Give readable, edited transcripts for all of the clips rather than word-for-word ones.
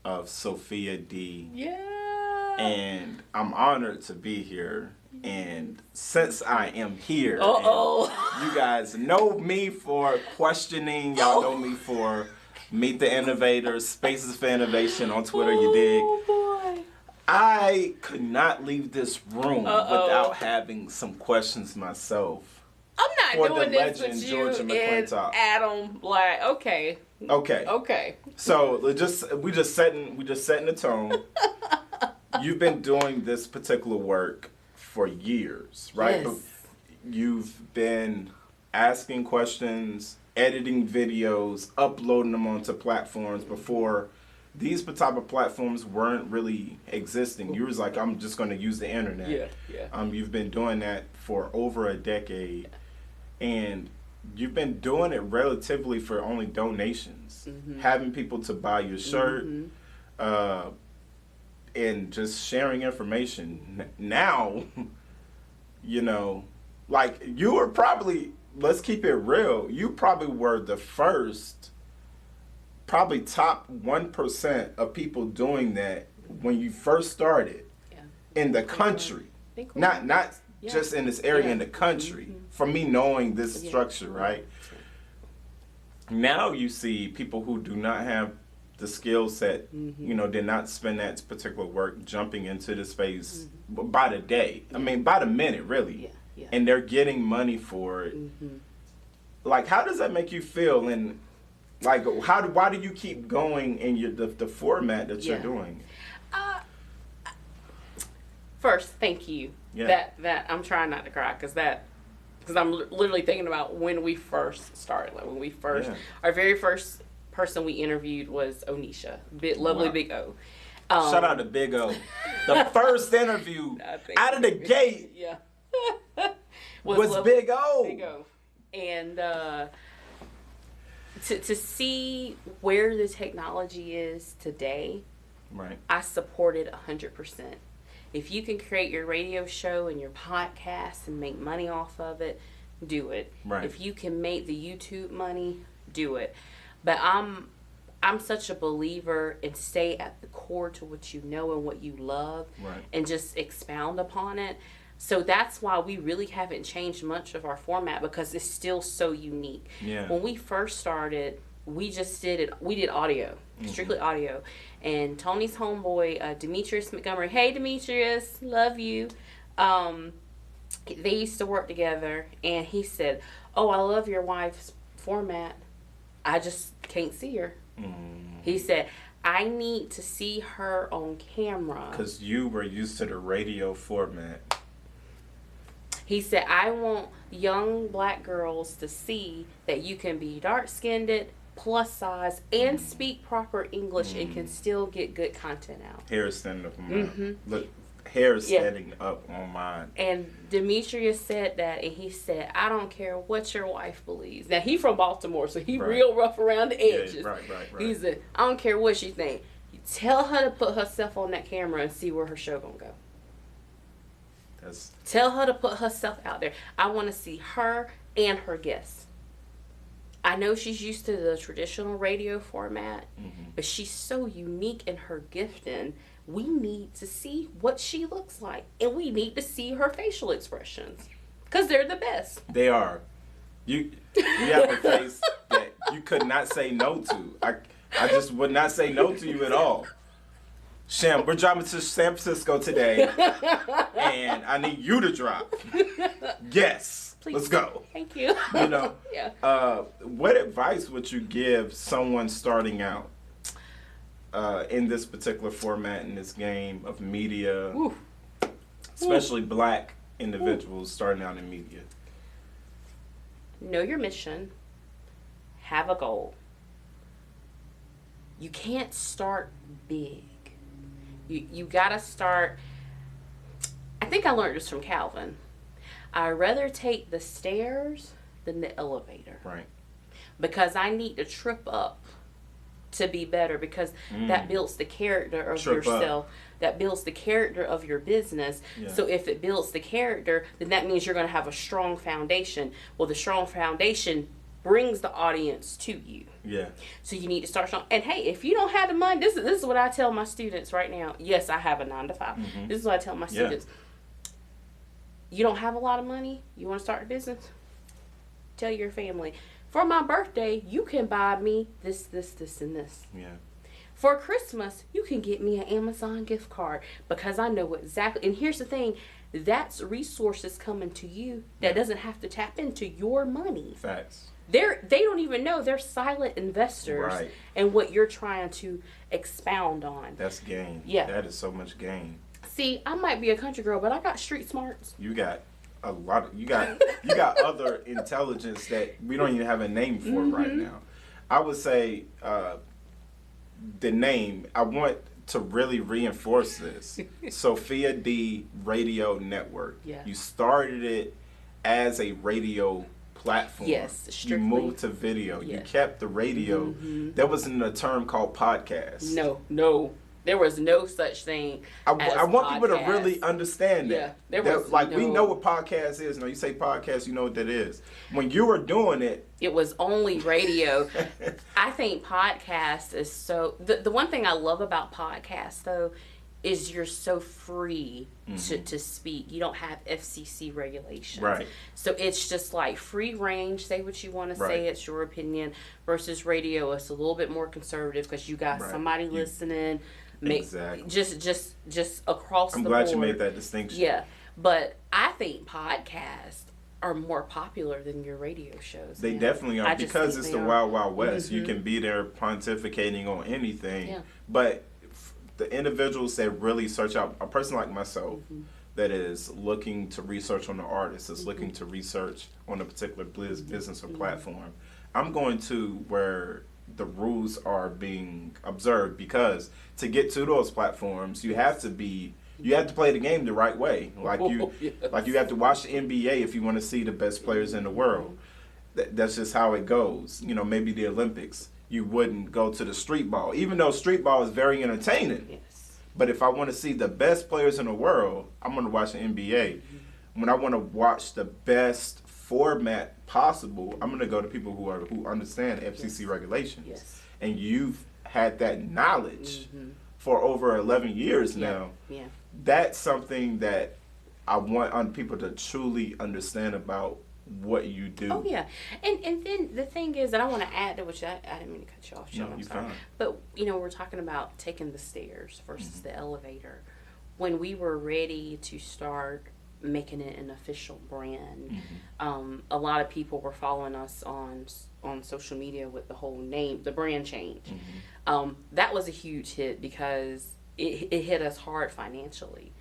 of Sophia D. Yeah. And I'm honored to be here. And since I am here, you guys know me for questioning. Y'all know me for Meet the Innovators, Spaces for Innovation on Twitter, you dig? Oh, boy. I could not leave this room without having some questions myself. I'm not doing this legend, with you Georgia and McClintock. Adam. Like, okay. So we just setting the tone. You've been doing this particular work for years, right? Yes. You've been asking questions, editing videos, uploading them onto platforms before these type of platforms weren't really existing. You was like, I'm just going to use the internet. Yeah. You've been doing that for over a decade, and you've been doing it relatively for only donations, having people to buy your shirt, and just sharing information. Now, you know, like you were probably, let's keep it real, you probably were the first, probably top 1% of people doing that when you first started in the country. Not just in this area, in the country. For me knowing this structure, right? Now you see people who do not have the skill set, you know, did not spend that particular work jumping into the space by the day. I mean, by the minute, really. And they're getting money for it. Like, how does that make you feel? And like, why do you keep going in the format that you're doing? First, thank you. That I'm trying not to cry because I'm literally thinking about when we first started. Like when we first, our very first person we interviewed was Onisha, lovely Big O. Shout out to Big O. The first interview out of the gate was Big O. Big O. And to see where the technology is today, right? I support it 100%. If you can create your radio show and your podcast and make money off of it, do it. Right. If you can make the YouTube money, do it. But I'm such a believer in stay at the core to what you know and what you love, and just expound upon it. So that's why we really haven't changed much of our format, because it's still so unique. When we first started, we just did audio, strictly audio. And Tony's homeboy, Demetrius Montgomery, hey Demetrius, love you. They used to work together, and he said, oh, I love your wife's format. I just can't see her. He said, I need to see her on camera. Because you were used to the radio format. He said, I want young black girls to see that you can be dark-skinned, plus size, and speak proper English and can still get good content out. Hair is standing up on mine. Look, hair is standing up on mine. And Demetrius said that, and he said, I don't care what your wife believes. Now, he from Baltimore, so he real rough around the edges. Right. He said, I don't care what she think. You tell her to put herself on that camera and see where her show gonna go. Tell her to put herself out there. I want to see her and her guests. I know she's used to the traditional radio format, but she's so unique in her gifting. We need to see what she looks like, and we need to see her facial expressions, because they're the best. They are. You have a face that you could not say no to. I just would not say no to you at all. Shem, we're driving to San Francisco today, and I need you to drop. Yes, please. Let's go. Thank you. You know, what advice would you give someone starting out in this particular format, in this game of media, especially black individuals starting out in media? Know your mission. Have a goal. You can't start big. You gotta start. I think I learned this from Calvin. I'd rather take the stairs than the elevator. Right. Because I need to trip up to be better, because that builds the character of yourself. That builds the character of your business. So if it builds the character, then that means you're going to have a strong foundation. Well, the strong foundation brings the audience to you. Yeah. So you need to start showing. And hey, if you don't have the money, this is what I tell my students right now. Yes, I have a 9-to-5. Mm-hmm. This is what I tell my students. You don't have a lot of money. You want to start a business? Tell your family, for my birthday, you can buy me this, and this. Yeah. For Christmas, you can get me an Amazon gift card, because I know exactly. And here's the thing, that's resources coming to you that doesn't have to tap into your money. Facts. They don't even know they're silent investors in what you're trying to expound on. That's gain. Yeah. That is so much gain. See, I might be a country girl, but I got street smarts. You got a lot of, you got other intelligence that we don't even have a name for right now. I would say the name, I want to really reinforce this. Sophia D Radio Network. Yeah. You started it as a radio platform. Yes, strictly. You moved to video. Yeah. You kept the radio. There wasn't a term called podcast. No. There was no such thing. I want people to really understand that. Yeah, there was we know what podcast is. No, you say podcast, you know what that is. When you were doing it, it was only radio. I think podcast is so. The one thing I love about podcasts though is you're so free to speak. You don't have FCC regulations. Right. So it's just like free range. Say what you want to say. It's your opinion. Versus radio, it's a little bit more conservative because you got somebody listening. Exactly. Just across the board. I'm glad you made that distinction. Yeah. But I think podcasts are more popular than your radio shows. They definitely are, because it's the Wild Wild West. You can be there pontificating on anything. Yeah. But the individuals that really search out, a person like myself that is looking to research on the artist, is looking to research on a particular business or platform, I'm going to where the rules are being observed, because to get to those platforms, you have to play the game the right way. Like you have to watch the NBA if you want to see the best players in the world. That's just how it goes. You know, maybe the Olympics, you wouldn't go to the street ball, even though street ball is very entertaining. Yes. But if I want to see the best players in the world, I'm going to watch the NBA. When I want to watch the best format possible, I'm going to go to people who understand FCC regulations. Yes. And you've had that knowledge for over 11 years now. Yeah. That's something that I want people to truly understand about what you do. Oh yeah, and then the thing is that I want to add to, which I didn't mean to cut you off, Sean. No, I'm sorry. fine. But we're talking about taking the stairs versus the elevator. When we were ready to start making it an official brand, a lot of people were following us on social media with the whole name, the brand change. That was a huge hit because it hit us hard financially.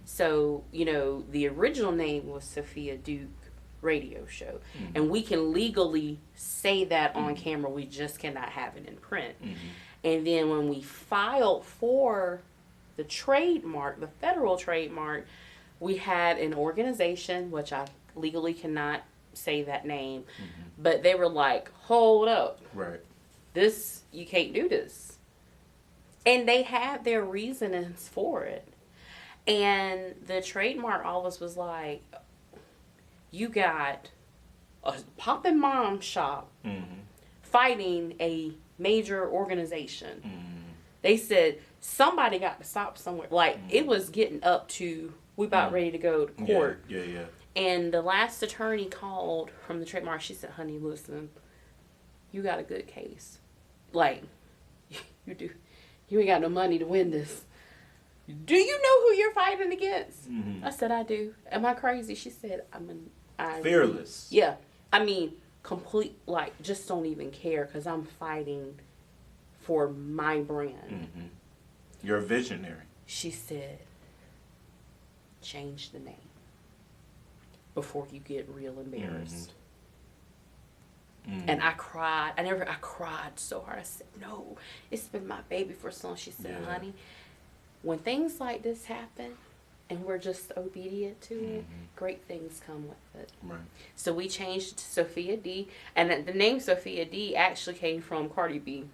So the original name was Sophia Duke Radio Show, and we can legally say that on camera. We just cannot have it in print. And then when we filed for the trademark, the federal trademark, we had an organization, which I legally cannot say that name, but they were like, hold up, this, you can't do this. And they had their reasonings for it. And the trademark office was like, you got a poppin' mom shop fighting a major organization. They said somebody got to stop somewhere. Like, it was getting up to, we about ready to go to court. Yeah. And the last attorney called from the trademark. She said, honey, listen, you got a good case. Like, you do. You ain't got no money to win this. Do you know who you're fighting against? I said, I do. Am I crazy? She said, I'm fearless. Yeah. I mean, complete, like, just don't even care because I'm fighting for my brand. You're a visionary. She said, change the name before you get real embarrassed. And I cried. I cried so hard. I said, no, it's been my baby for so long. She said, honey, when things like this happen and we're just obedient to it, great things come with it. Right. So we changed it to Sophia D. And the name Sophia D actually came from Cardi B.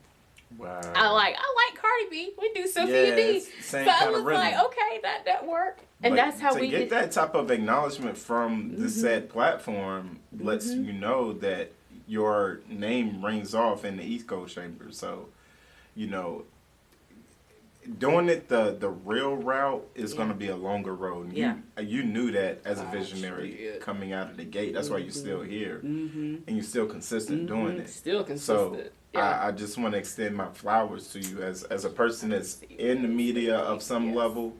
Wow. I like Cardi B. We do Sophia D. Same so I kind was of rhythm. like, okay, that worked. And but that's how we get did that type of acknowledgement from the said platform lets you know that your name rings off in the echo chamber. So, you know, doing it the real route is going to be a longer road. And you knew that as a visionary coming out of the gate. That's why you're still here. And you're still consistent doing it. Still consistent. So I just want to extend my flowers to you as a person that's in the media of some level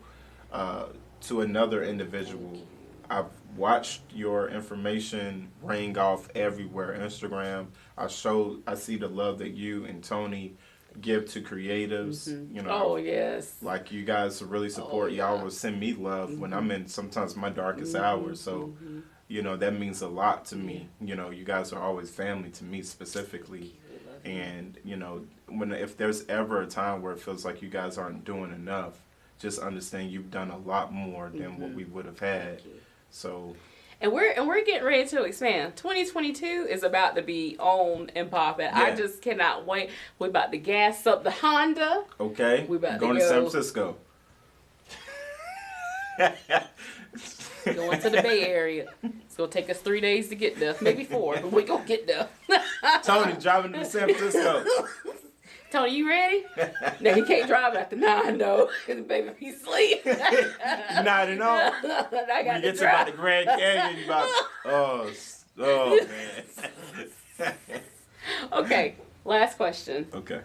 to another individual. I've watched your information ring off everywhere. Instagram. I see the love that you and Tony give to creatives. You know, like you guys really support. Y'all will send me love when I'm in sometimes my darkest hours. So you know, that means a lot to me. You know, you guys are always family to me specifically. And you know, if there's ever a time where it feels like you guys aren't doing enough, just understand you've done a lot more than what we would have had. So, and we're getting ready to expand. 2022 is about to be on and popping. Yeah. I just cannot wait. We're about to gas up the Honda. Okay. We're about going to San Francisco. Going to the Bay Area. It's gonna take us 3 days to get there, maybe 4, but we gonna get there. Tony driving to San Francisco. Tony, you ready? No, he can't drive after 9 though, cause baby he sleep. Not at all. I got you get to about the Grand Canyon, you about oh man. Okay, last question. Okay.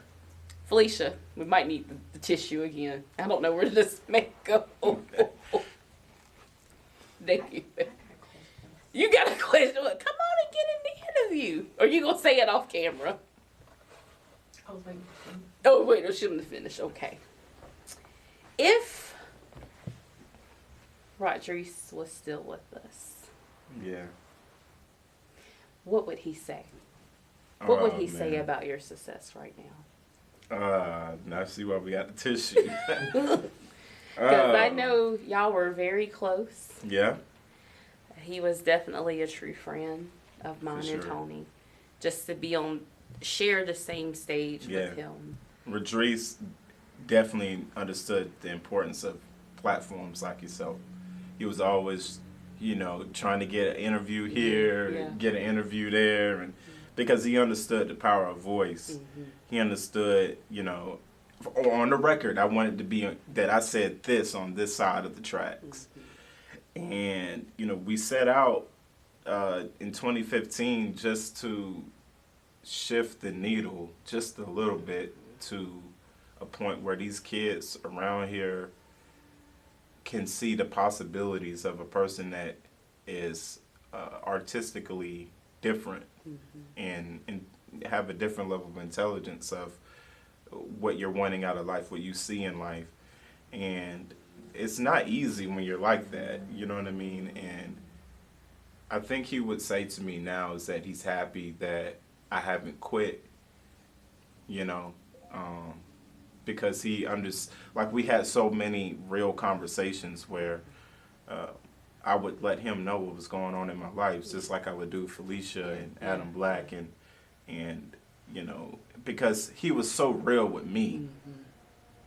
Felicia, we might need the tissue again. I don't know where this may go. Thank you. You got a question? Come on and get in the interview. Or you gonna say it off camera? I was waiting. Oh wait, no, she didn't finish. Okay. If Rodriguez was still with us, what would he say? What would he say about your success right now? Now I see why we got the tissue. Because I know y'all were very close. Yeah. He was definitely a true friend of mine and Tony. Just to share the same stage with him. Rodriguez definitely understood the importance of platforms like yourself. He was always, you know, trying to get an interview here, get an interview there, and because he understood the power of voice. He understood, you know, on the record, I wanted to be that I said this on this side of the tracks. And, you know, we set out in 2015 just to shift the needle just a little bit to a point where these kids around here can see the possibilities of a person that is artistically different and have a different level of intelligence of what you're wanting out of life, what you see in life. And it's not easy when you're like that, you know what I mean? And I think he would say to me now is that he's happy that I haven't quit, you know, because he like we had so many real conversations where I would let him know what was going on in my life, just like I would do Felicia and Adam Black and you know, because he was so real with me.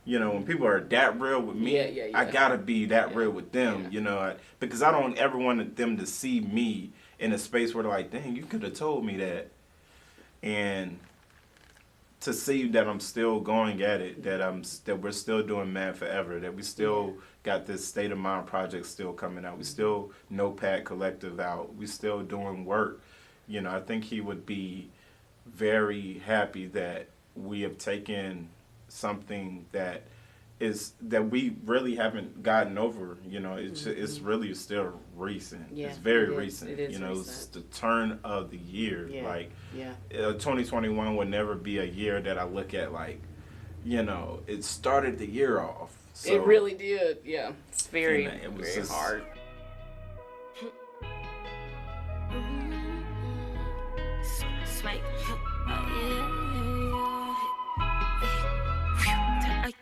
You know, when people are that real with me, I gotta be that real with them, you know, because I don't ever want them to see me in a space where they're like, dang, you could have told me that. And to see that I'm still going at it, that we're still doing Mad Forever, that we still got this State of Mind project still coming out, we still Notepad Collective out, we still doing work, you know, I think he would be very happy that we have taken something that we really haven't gotten over, you know, it's really still recent. It's very recent. It is you know, recent. It's the turn of the year. 2021 will never be a year that I look at like, you know, it started the year off. So, it really did. Yeah, it's very, it was very hard.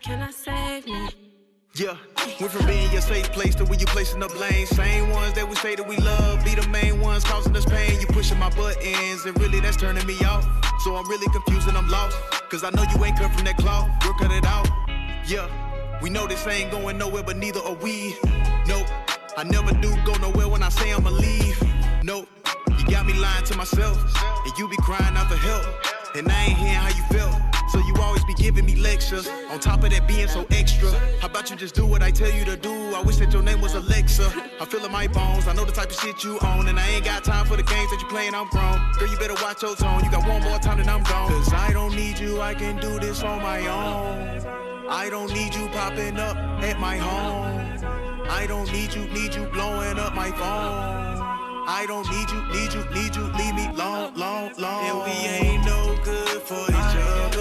Can I save me? Yeah, went from being your safe place to where you placing up lanes. Same ones that we say that we love, be the main ones causing us pain. You pushing my buttons, and really that's turning me off. So I'm really confused and I'm lost, cause I know you ain't cut from that cloth. We'll cut it out. Yeah, we know this ain't going nowhere, but neither are we. Nope, I never do go nowhere when I say I'ma leave. Nope, You got me lying to myself, and you be crying out for help. And I ain't hearing how you felt, so you always be giving me lectures. On top of that being so extra, how about you just do what I tell you to do? I wish that your name was Alexa. I feel in my bones, I know the type of shit you own, and I ain't got time for the games that you playing, I'm grown. Girl, you better watch your tone, you got one more time and I'm gone. Cause I don't need you, I can do this on my own. I don't need you popping up at my home. I don't need you blowing up my phone. I don't need you, leave me long. And we ain't no good for each other.